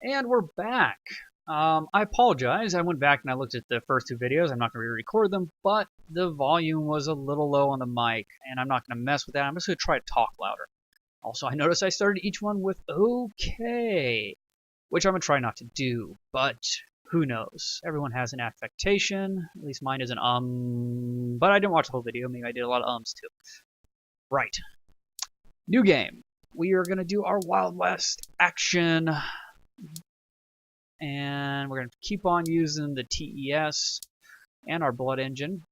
And we're back. I apologize. I went back and I looked at the first two videos. I'm not going to re-record them, but the volume was a little low on the mic, and I'm not going to mess with that. I'm just going to try to talk louder. Also, I noticed I started each one with okay, which I'm going to try not to do, but who knows? Everyone has an affectation. At least mine is an but I didn't watch the whole video. Maybe I did a lot of ums too. Right. New game. We are going to do our Wild West action. And we're going to keep on using the TES and our blood engine.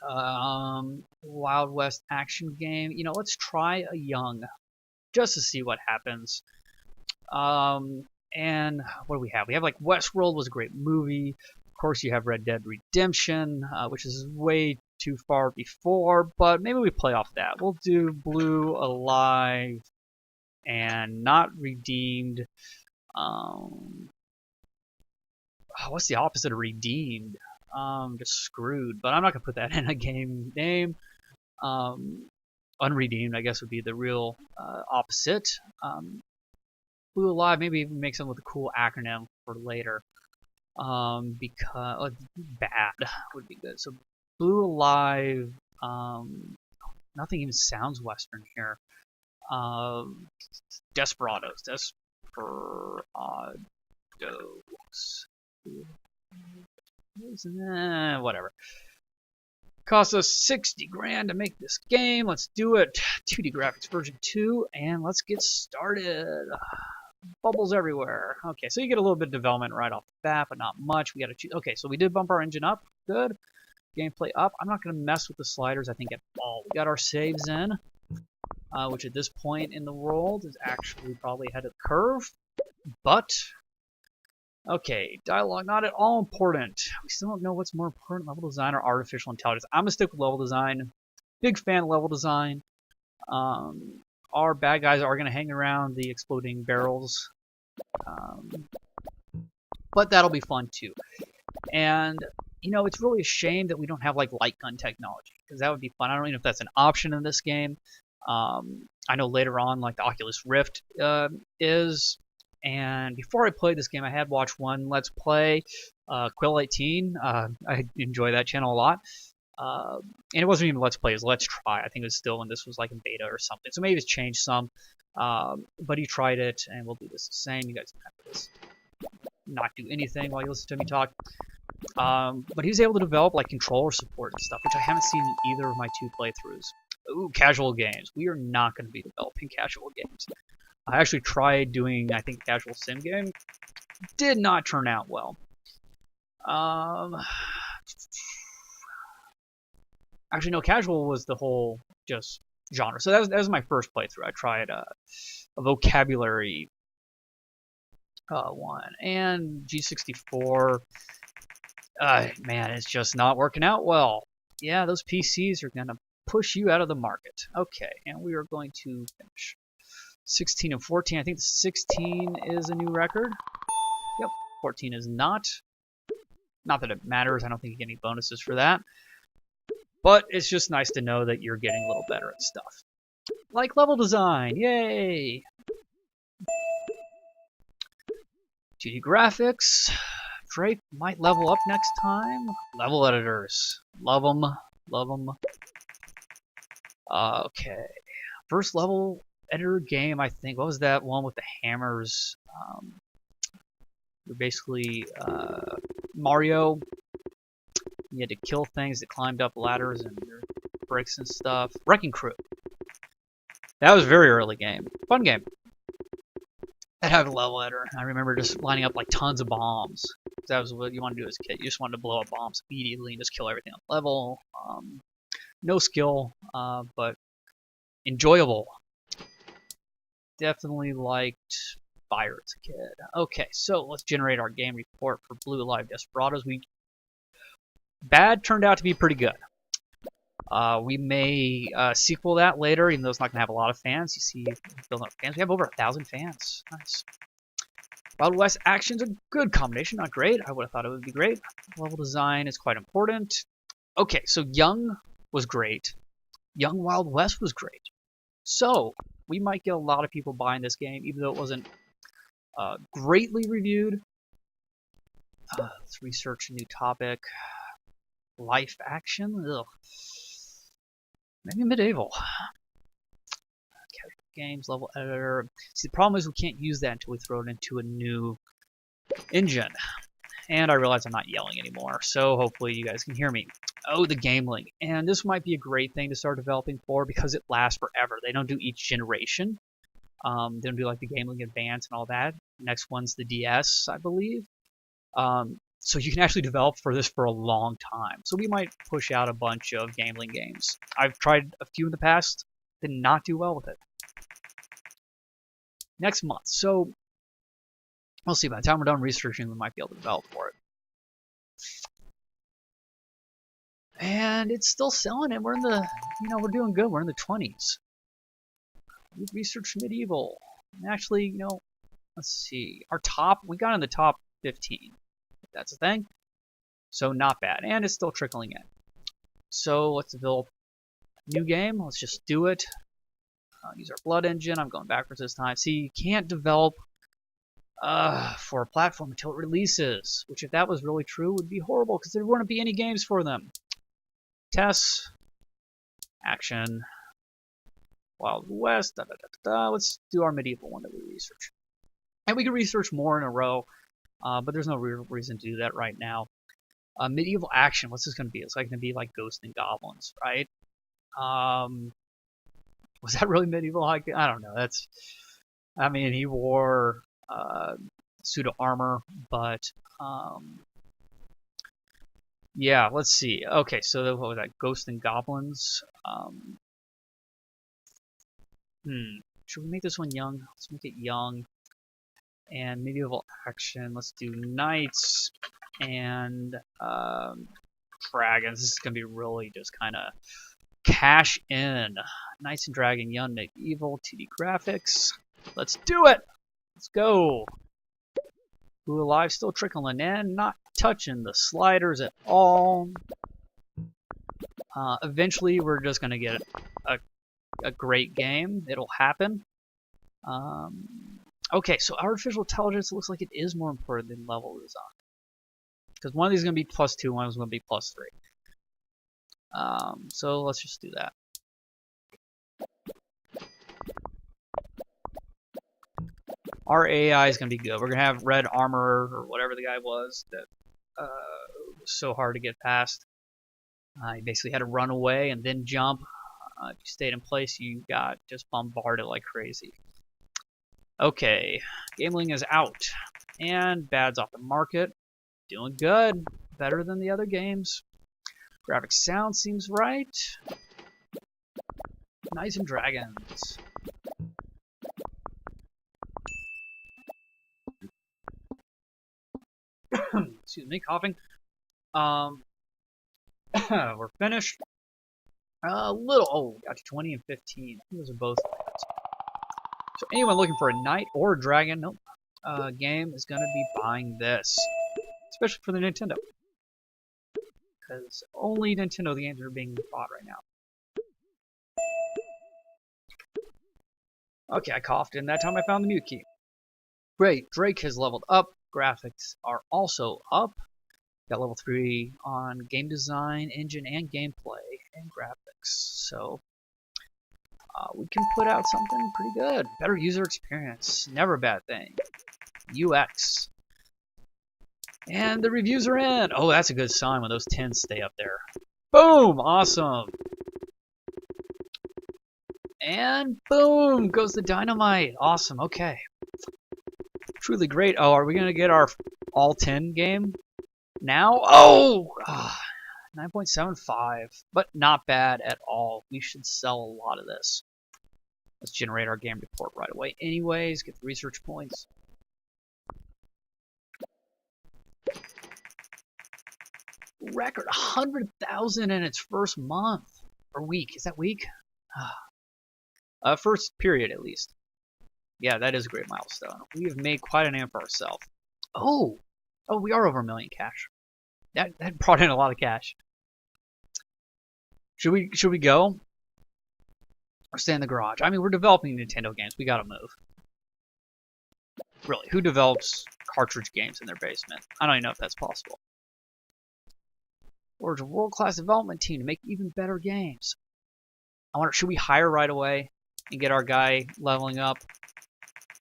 Wild West action game. You know, let's try a young just to see what happens. And what do we have? We have like Westworld was a great movie. Of course, you have Red Dead Redemption, which is way too far before, but maybe we play off that. We'll do Blue Alive and Not Redeemed. What's the opposite of redeemed? Just screwed. But I'm not gonna put that in a game name. Unredeemed, I guess, would be the real opposite. Blue Alive, maybe even make something with a cool acronym for later. Because bad would be good. So Blue Alive. Nothing even sounds Western here. Desperados. Whatever. Cost us 60 grand to make this game. Let's do it. 2D graphics version 2, and let's get started. Bubbles everywhere. Okay, so you get a little bit of development right off the bat, but not much. We got to choose. Okay, so we did bump our engine up. Good. Gameplay up. I'm not going to mess with the sliders, I think, at all. We got our saves in, which at this point in the world is actually probably ahead of the curve. But okay, dialogue not at all important. We still don't know what's more important, level design or artificial intelligence. I'm gonna stick with level design. Big fan of level design. Our bad guys are gonna hang around the exploding barrels, but that'll be fun too. And you know, it's really a shame that we don't have like light gun technology, because that would be fun. I don't even know if that's an option in this game. I know later on, like the Oculus Rift is. And before I played this game, I had watched one Let's Play, Quill18. I enjoy that channel a lot. And it wasn't even Let's Play, it was Let's Try. I think it was still when this was like in beta or something. So maybe it's changed some. But he tried it, and we'll do this the same. You guys can have this. Not do anything while you listen to me talk. But he was able to develop like controller support and stuff, which I haven't seen in either of my two playthroughs. Ooh, casual games. We are not going to be developing casual games. I actually tried doing, I think, casual sim game. Did not turn out well. Actually, no, casual was the whole just genre. So that was my first playthrough. I tried a vocabulary one. And G64, man, it's just not working out well. Yeah, those PCs are going to push you out of the market. Okay, and we are going to finish. 16 and 14. I think the 16 is a new record. Yep, 14 is not. Not that it matters. I don't think you get any bonuses for that. But it's just nice to know that you're getting a little better at stuff. Like level design. Yay! 2D graphics. Drake might level up next time. Level editors. Love them. Love them. Okay. First level editor game, I think. What was that one with the hammers? You're basically Mario. You had to kill things that climbed up ladders and bricks and stuff. Wrecking Crew. That was a very early game. Fun game. That had a level editor. I remember just lining up like tons of bombs. That was what you wanted to do as a kid. You just wanted to blow up bombs immediately and just kill everything on level. No skill, but enjoyable. Definitely liked fire as a kid. Okay, so let's generate our game report for Blue Alive Desperados. Bad turned out to be pretty good. We may sequel that later, even though it's not going to have a lot of fans. You see, building up fans. We have over 1,000 fans. Nice. Wild West action's a good combination, not great. I would have thought it would be great. Level design is quite important. Okay, so Young was great. Young Wild West was great. So we might get a lot of people buying this game, even though it wasn't Greatly reviewed. Let's research a new topic. Life action? Ugh. Maybe medieval. Games, level editor. See, the problem is we can't use that until we throw it into a new engine. And I realize I'm not yelling anymore, so hopefully you guys can hear me. Oh, the game link. And this might be a great thing to start developing for because it lasts forever. They don't do each generation. They don't do like the Game Link Advance and all that. Next one's the DS, I believe. So you can actually develop for this for a long time. So we might push out a bunch of Game Link games. I've tried a few in the past, did not do well with it. Next month. So we'll see. By the time we're done researching, we might be able to develop for it. And it's still selling, and we're in the, we're doing good. We're in the 20s. We've researched medieval. And actually, let's see. We got in the top 15. If that's a thing. So not bad. And it's still trickling in. So let's develop a new game. Let's just do it. Use our blood engine. I'm going backwards this time. See, you can't develop for a platform until it releases. Which, if that was really true, would be horrible because there wouldn't be any games for them. Tests. Action. Wild West. Let's do our medieval one that we research. And we can research more in a row. But there's no real reason to do that right now. Medieval action. What's this going to be? It's like going to be like Ghosts and Goblins, right? Was that really medieval? I don't know. He wore suit of armor, but yeah. Let's see. Okay, so what was that? Ghosts and Goblins. Should we make this one young? Let's make it young. And medieval action. Let's do knights and dragons. This is gonna be really just kind of cash in. Knights and dragon, young medieval 2D graphics. Let's do it. Let's go. Who alive? Still trickling in. Not touching the sliders at all. Eventually, we're just gonna get a great game. It'll happen. Okay, so artificial intelligence looks like it is more important than level design. Because one of these is going to be +2, one is going to be +3. So let's just do that. Our AI is going to be good. We're going to have red armor, or whatever the guy was, that was so hard to get past. He basically had to run away and then jump. If you stayed in place, you got just bombarded like crazy. Okay, Gameling is out, and Bad's off the market. Doing good, better than the other games. Graphic sound seems right. Knights and Dragons. Excuse me, coughing. We're finished. Got to 20 and 15. Those are both. So anyone looking for a knight or a dragon, game is going to be buying this. Especially for the Nintendo. Because only Nintendo games are being bought right now. Okay, I coughed, and that time I found the mute key. Great, Drake has leveled up. Graphics are also up. Got level 3 on game design, engine, and gameplay, and graphics. So we can put out something pretty good. Better user experience. Never a bad thing. UX. And the reviews are in. Oh, that's a good sign when those 10s stay up there. Boom! Awesome. And boom! Goes the dynamite. Awesome. Okay. Truly great. Oh, are we going to get our all 10 game now? Oh! 9.75. But not bad at all. We should sell a lot of this. Let's generate our game report right away. Anyways, get the research points. Record 100,000 in its first month. Or week. Is that week? First period, at least. Yeah, that is a great milestone. We have made quite a name for ourselves. Oh! Oh, we are over $1 million cash. That brought in a lot of cash. Should we go? Or stay in the garage? I mean, we're developing Nintendo games. We gotta move. Really, who develops cartridge games in their basement? I don't even know if that's possible. Or a world-class development team to make even better games. I wonder, should we hire right away and get our guy leveling up?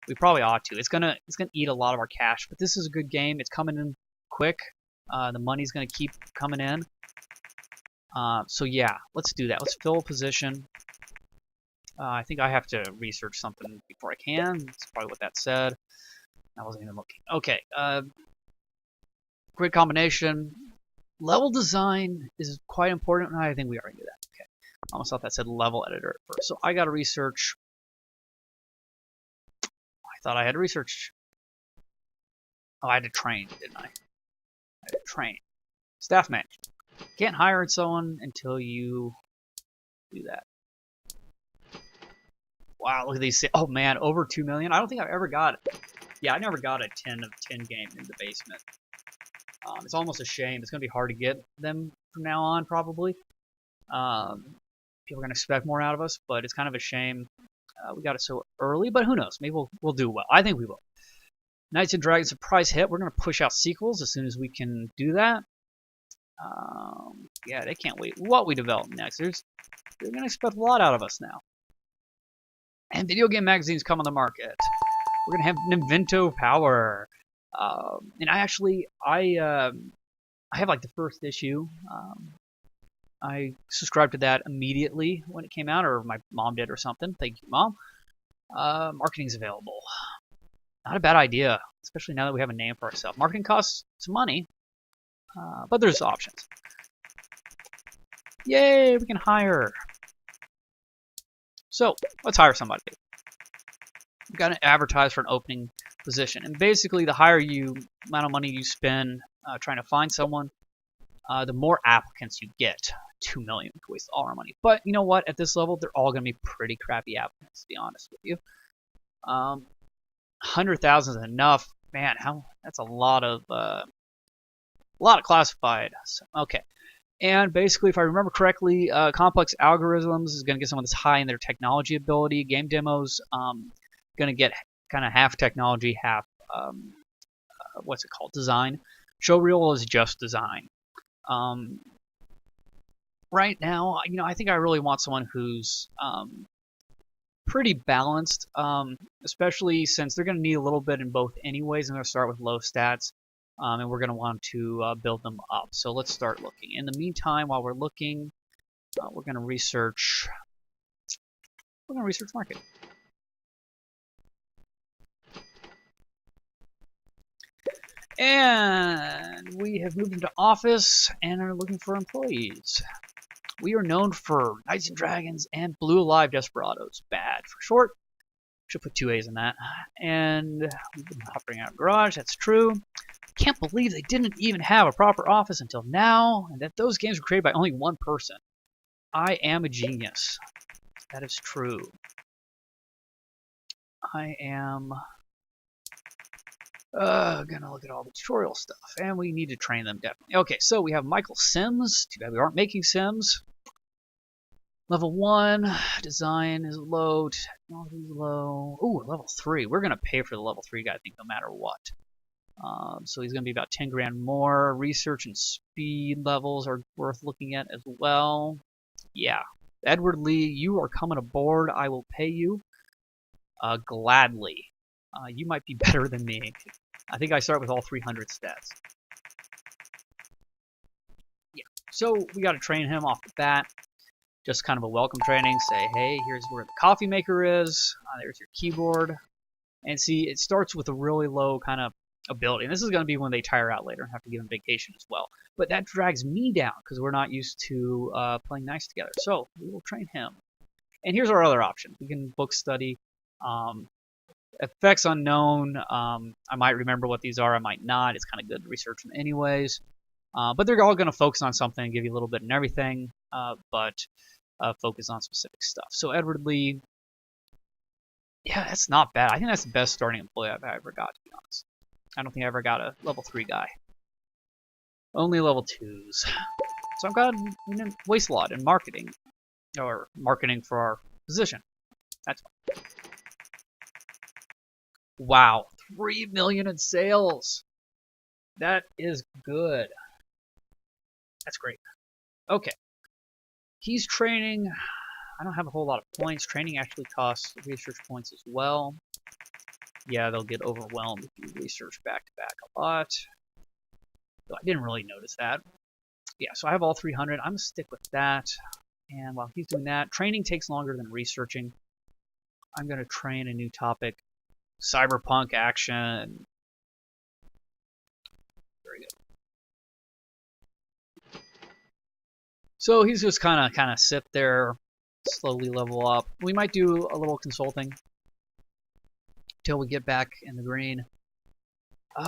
We probably ought to. It's gonna eat a lot of our cash, but this is a good game. It's coming in quick. The money's gonna keep coming in. So yeah, let's do that. Let's fill a position. I think I have to research something before I can. That's probably what that said. I wasn't even looking. Okay. Grid combination. Level design is quite important. I think we already knew that. Okay. I almost thought that said level editor at first. So I got to research. I thought I had to research. Oh, I had to train, didn't I? I had to train. Staff management. Can't hire someone until you do that. Wow, look at these. Oh man, over 2 million. I don't think I've ever got it. Yeah, I never got a 10 of 10 game in the basement. It's almost a shame. It's going to be hard to get them from now on, probably. People are going to expect more out of us, but it's kind of a shame we got it so early. But who knows? Maybe we'll do well. I think we will. Knights and Dragons surprise hit. We're going to push out sequels as soon as we can do that. Yeah, they can't wait. What we develop next? They're going to expect a lot out of us now. And video game magazines come on the market. We're going to have Invento Power. And I have like the first issue. I subscribed to that immediately when it came out, or my mom did or something. Thank you, Mom. Marketing's available. Not a bad idea, especially now that we have a name for ourselves. Marketing costs some money, but there's options. Yay, we can hire. So, let's hire somebody. We've got to advertise for an opening position. And basically, the higher amount of money you spend trying to find someone, the more applicants you get. 2 million to waste all our money. But you know what? At this level, they're all going to be pretty crappy applicants, to be honest with you. 100,000 is enough. Man, that's a lot of classified. So, okay. And basically, if I remember correctly, complex algorithms is going to get someone that's high in their technology ability. Game demos going to get kind of half technology, half what's it called? Design. Showreel is just design. Right now, I think I really want someone who's pretty balanced, especially since they're going to need a little bit in both anyways. I'm going to start with low stats. And we're going to want to build them up. So let's start looking. In the meantime, while we're looking, we're going to research. We're going to research market. And we have moved into office and are looking for employees. We are known for Knights and Dragons and Blue Alive Desperados. Bad for short. Should put 2 A's in that. And we've been operating out of garage. That's true. Can't believe they didn't even have a proper office until now, and that those games were created by only one person. I am a genius. That is true. I am gonna look at all the tutorial stuff, and we need to train them definitely. Okay, so we have Michael Sims. Too bad we aren't making Sims. Level 1, design is low, technology is low. Ooh, level 3. We're gonna pay for the level 3 guy, I think, no matter what. So he's going to be about 10 grand more. Research and speed levels are worth looking at as well. Yeah. Edward Lee, you are coming aboard. I will pay you gladly. You might be better than me. I think I start with all 300 stats. Yeah. So we got to train him off the bat. Just kind of a welcome training. Say, hey, here's where the coffee maker is. There's your keyboard. And see, it starts with a really low kind of ability. And this is going to be when they tire out later and have to give them vacation as well. But that drags me down because we're not used to playing nice together. So we will train him. And here's our other option. We can book study. Effects unknown. I might remember what these are. I might not. It's kind of good to research them anyways. But they're all going to focus on something and give you a little bit in everything. But focus on specific stuff. So Edward Lee. Yeah, that's not bad. I think that's the best starting employee I've ever got, to be honest. I don't think I ever got a level 3 guy. Only level 2s. So I've got to waste a lot in marketing. Or marketing for our position. That's fine. Wow. 3 million in sales. That is good. That's great. Okay. He's training. I don't have a whole lot of points. Training actually costs research points as well. Yeah, they'll get overwhelmed if you research back-to-back a lot. So I didn't really notice that. Yeah, so I have all 300. I'm going to stick with that. And while he's doing that, training takes longer than researching. I'm going to train a new topic. Cyberpunk action. Very good. So he's just kind of sit there, slowly level up. We might do a little consulting till we get back in the green.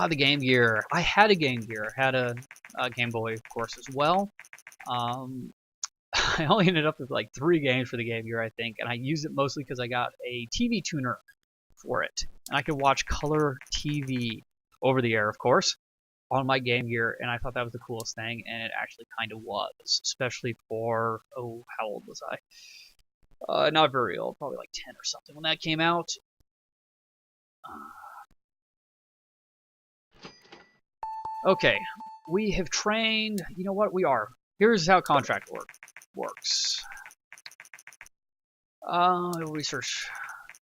The Game Gear. I had a Game Gear. I had a Game Boy, of course, as well. I only ended up with like 3 games for the Game Gear, I think, and I used it mostly because I got a TV tuner for it. And I could watch color TV over the air, of course, on my Game Gear, and I thought that was the coolest thing, and it actually kind of was, especially for, oh, how old was I? Not very old, probably like 10 or something when that came out. Okay, we have trained, you know what, we are. Here's how contract works. Research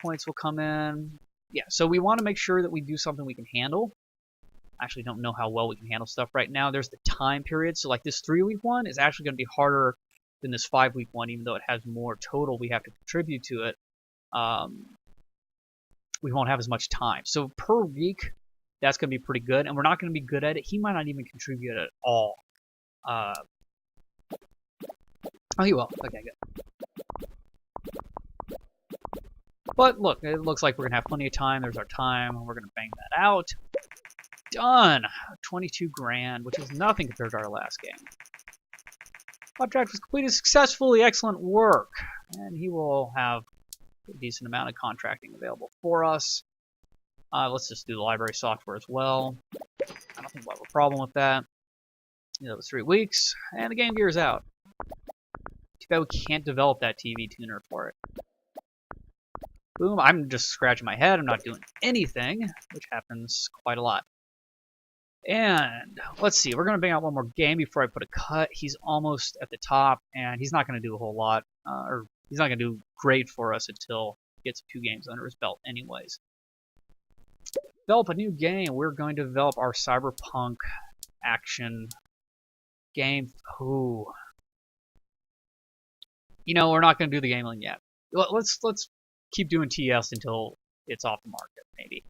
points will come in. Yeah, so we want to make sure that we do something we can handle. I actually don't know how well we can handle stuff right now. There's the time period, so like this 3-week one is actually going to be harder than this 5-week one, even though it has more total we have to contribute to it. We won't have as much time. So per week, that's going to be pretty good, and we're not going to be good at it. He might not even contribute at all. Oh, he will. Okay, good. But look, it looks like we're going to have plenty of time. There's our time, and we're going to bang that out. Done! 22 grand, which is nothing compared to our last game. Contract was completed successfully. Excellent work. And he will have a decent amount of contracting available for us. Let's just do the library software as well. I don't think we'll have a problem with that. You know, it was 3 weeks, and the Game Gear is out. Too bad we can't develop that TV tuner for it. Boom, I'm just scratching my head. I'm not doing anything, which happens quite a lot. And let's see, we're going to bang out one more game before I put a cut. He's almost at the top, and he's not going to do a whole lot, or he's not going to do great for us until he gets 2 games under his belt anyways. Develop a new game. We're going to develop our Cyberpunk action game. Ooh. You know, we're not going to do the game yet. Let's keep doing TS until it's off the market, maybe.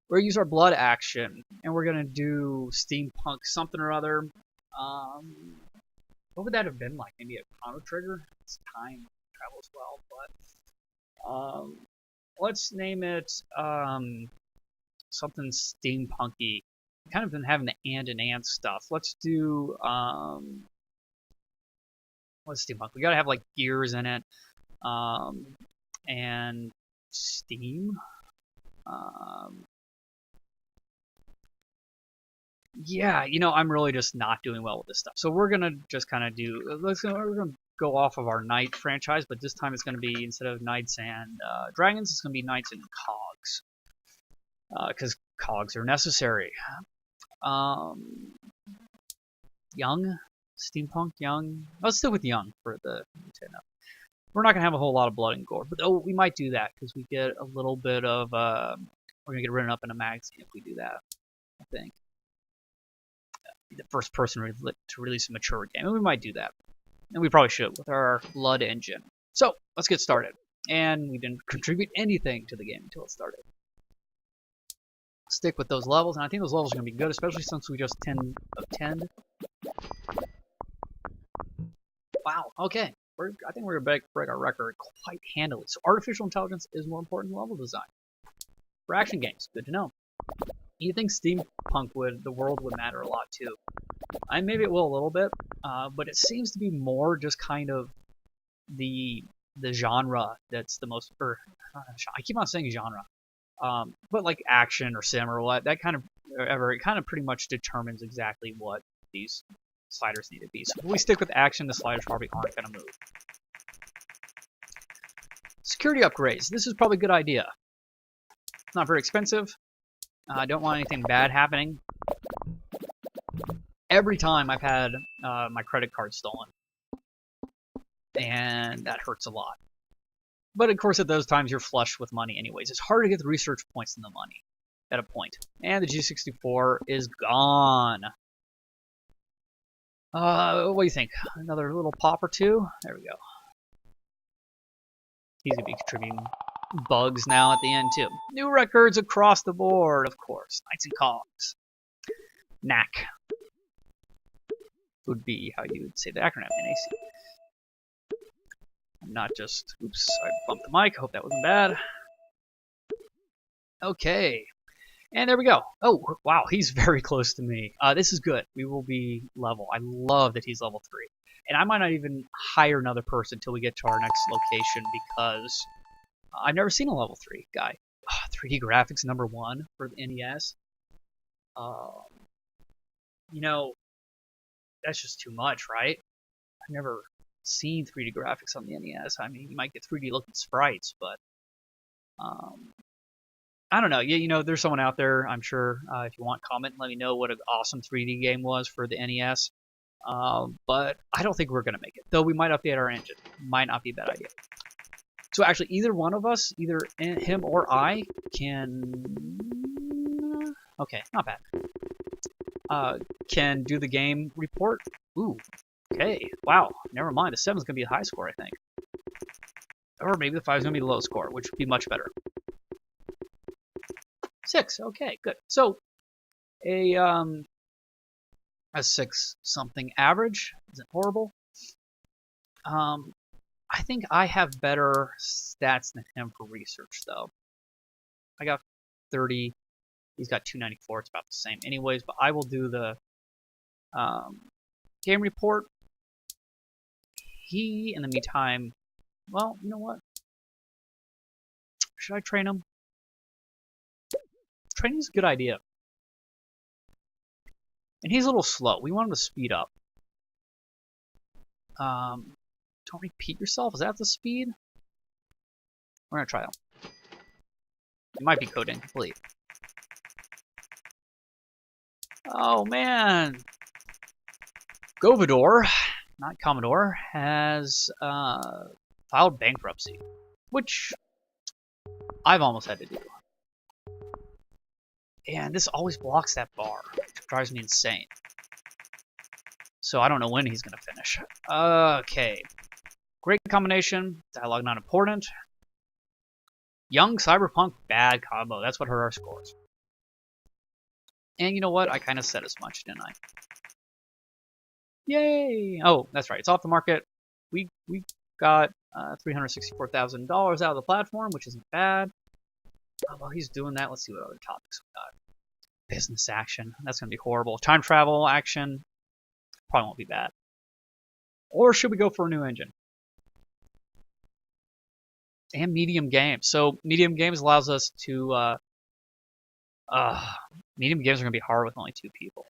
We're going to use our blood action, and we're going to do steampunk something or other. What would that have been like? Maybe a Chrono Trigger? It's time travel as well, but let's name it something steampunky. Kind of been having the and ant stuff. Let's do what's steampunk? We gotta have like gears in it, and steam. Yeah, you know, I'm really just not doing well with this stuff. So we're gonna just kind of do. We're gonna go off of our knight franchise, but this time it's gonna be, instead of knights and dragons, it's gonna be knights and cogs, because cogs are necessary. Young, steampunk, young. Let's stick with young for the Nintendo. We're not gonna have a whole lot of blood and gore, but oh, we might do that because we get a little bit of. We're gonna get written up in a magazine if we do that. I think. The first person to release a mature game, and we might do that, and we probably should with our blood engine. So let's get started. And we didn't contribute anything to the game until it started. Stick with those levels, and I think those levels are going to be good, especially since we just 10 of 10. Wow, okay. I think we're going to break our record quite handily. So artificial intelligence is more important than level design. For action games, good to know. You think steampunk the world would matter a lot too. And maybe it will a little bit, but it seems to be more just kind of the genre that's the most, or I keep on saying genre, but like action or sim or what, that kind of, it kind of pretty much determines exactly what these sliders need to be. So if we stick with action, the sliders probably aren't going to move. Security upgrades. This is probably a good idea. It's not very expensive. I don't want anything bad happening. Every time I've had my credit card stolen, and that hurts a lot. But of course, at those times, you're flush with money anyways. It's hard to get the research points in the money at a point. And the G64 is gone. What do you think? Another little pop or two? There we go. He's going to be contributing bugs now at the end, too. New records across the board, of course. Knights and Cogs. NAC would be how you would say the acronym, NAC. I'm not just... Oops, I bumped the mic. I hope that wasn't bad. Okay. And there we go. Oh, wow, he's very close to me. This is good. We will be level. I love that he's level 3. And I might not even hire another person until we get to our next location because I've never seen a level 3 guy. 3D graphics #1 for the NES. You know, that's just too much, right? I've never seen 3D graphics on the NES. I mean, you might get 3D looking sprites, but I don't know. Yeah, you know, there's someone out there, I'm sure, if you want, comment and let me know what an awesome 3D game was for the NES. But I don't think we're going to make it. Though we might update our engine. Might not be a bad idea. So actually, either one of us, either him or I, can... Okay, not bad. Can do the game report. Ooh, okay. Wow, never mind. The 7's going to be a high score, I think. Or maybe the 5's going to be the low score, which would be much better. 6, okay, good. So, a 6 something average isn't horrible. I think I have better stats than him for research, though. I got 30. He's got 294. It's about the same anyways, but I will do the game report. He, in the meantime, well, you know what? Should I train him? Training's a good idea. And he's a little slow. We want him to speed up. Don't repeat yourself. Is that the speed? We're going to try them. It might be code incomplete. Oh, man. Govador, not Commodore, has filed bankruptcy, which I've almost had to do. And this always blocks that bar, which drives me insane. So I don't know when he's going to finish. Okay. Great combination. Dialogue not important. Young Cyberpunk, bad combo. That's what hurt our scores. And you know what? I kind of said as much, didn't I? Yay! Oh, that's right. It's off the market. We got $364,000 out of the platform, which isn't bad. Oh, while he's doing that, let's see what other topics we got. Business action. That's going to be horrible. Time travel action. Probably won't be bad. Or should we go for a new engine? And medium games. So medium games allows us to... medium games are going to be hard with only 2 people.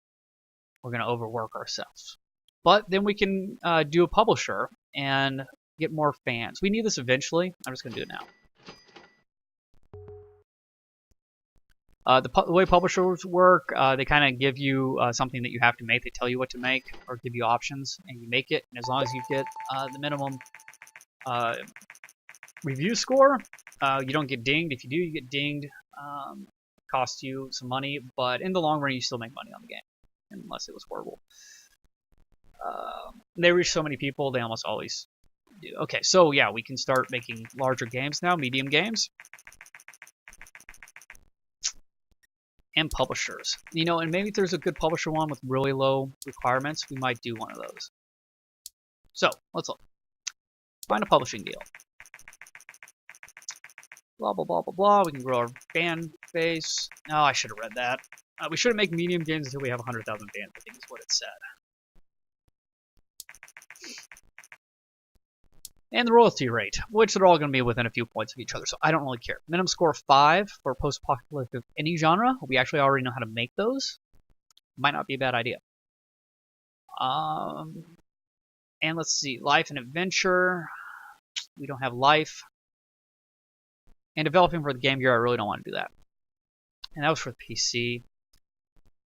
We're going to overwork ourselves. But then we can do a publisher and get more fans. We need this eventually. I'm just going to do it now. The way publishers work, they kind of give you something that you have to make. They tell you what to make or give you options, and you make it. And as long as you get the minimum review score, you don't get dinged. If you do, you get dinged. Costs you some money, but in the long run, you still make money on the game, unless it was horrible. They reach so many people, they almost always do. Okay, so yeah, we can start making larger games now, medium games. And publishers. You know, and maybe if there's a good publisher one with really low requirements, we might do one of those. So, let's look. Find a publishing deal. Blah, blah, blah, blah, blah. We can grow our fan base. Oh, I should have read that. We shouldn't make medium games until we have 100,000 fans, I think is what it said. And the royalty rate, which they're all going to be within a few points of each other, so I don't really care. Minimum score 5 for post-apocalyptic any genre. We actually already know how to make those. Might not be a bad idea. And let's see, life and adventure. We don't have life. And developing for the Game Gear, I really don't want to do that. and that was for the PC.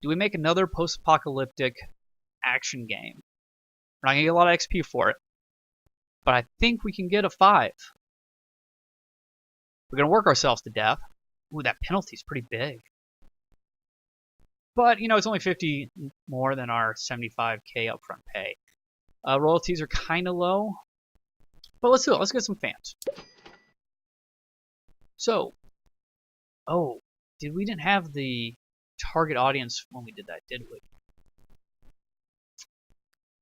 Do we make another post-apocalyptic action game? We're not gonna get a lot of XP for it, but I think we can get a 5. We're gonna work ourselves to death. Ooh, that penalty's pretty big. But, you know, it's only 50 more than our 75K upfront pay. Royalties are kind of low. But let's do it. Let's get some fans. So, oh, we didn't have the target audience when we did that, did we?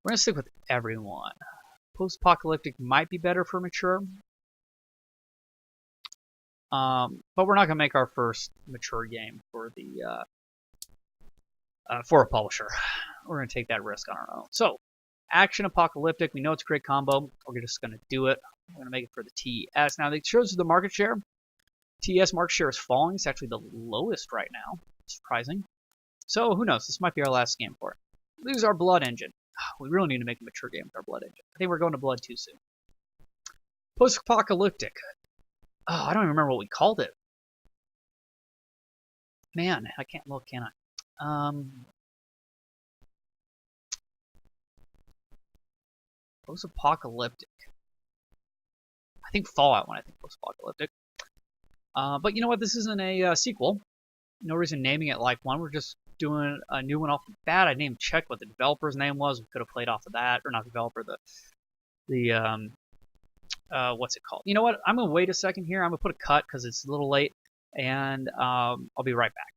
We're going to stick with everyone. Post-apocalyptic might be better for mature. But we're not going to make our first mature game for the for a publisher. We're going to take that risk on our own. So, action apocalyptic. We know it's a great combo. We're just going to do it. We're going to make it for the TES. Now, it shows the market share. TES market share is falling. It's actually the lowest right now. Surprising. So, who knows? This might be our last game for it. Lose our blood engine. We really need to make a mature game with our blood engine. I think we're going to blood too soon. Post-apocalyptic. Oh, I don't even remember what we called it. Man, I can't look, can I? Post-apocalyptic. I think Fallout when I think post-apocalyptic. But you know what? This isn't a sequel. No reason naming it like one. We're just doing a new one off the bat. I didn't check what the developer's name was. We could have played off of that, or not the developer, the what's it called? You know what? I'm gonna wait a second here. I'm gonna put a cut because it's a little late, and I'll be right back.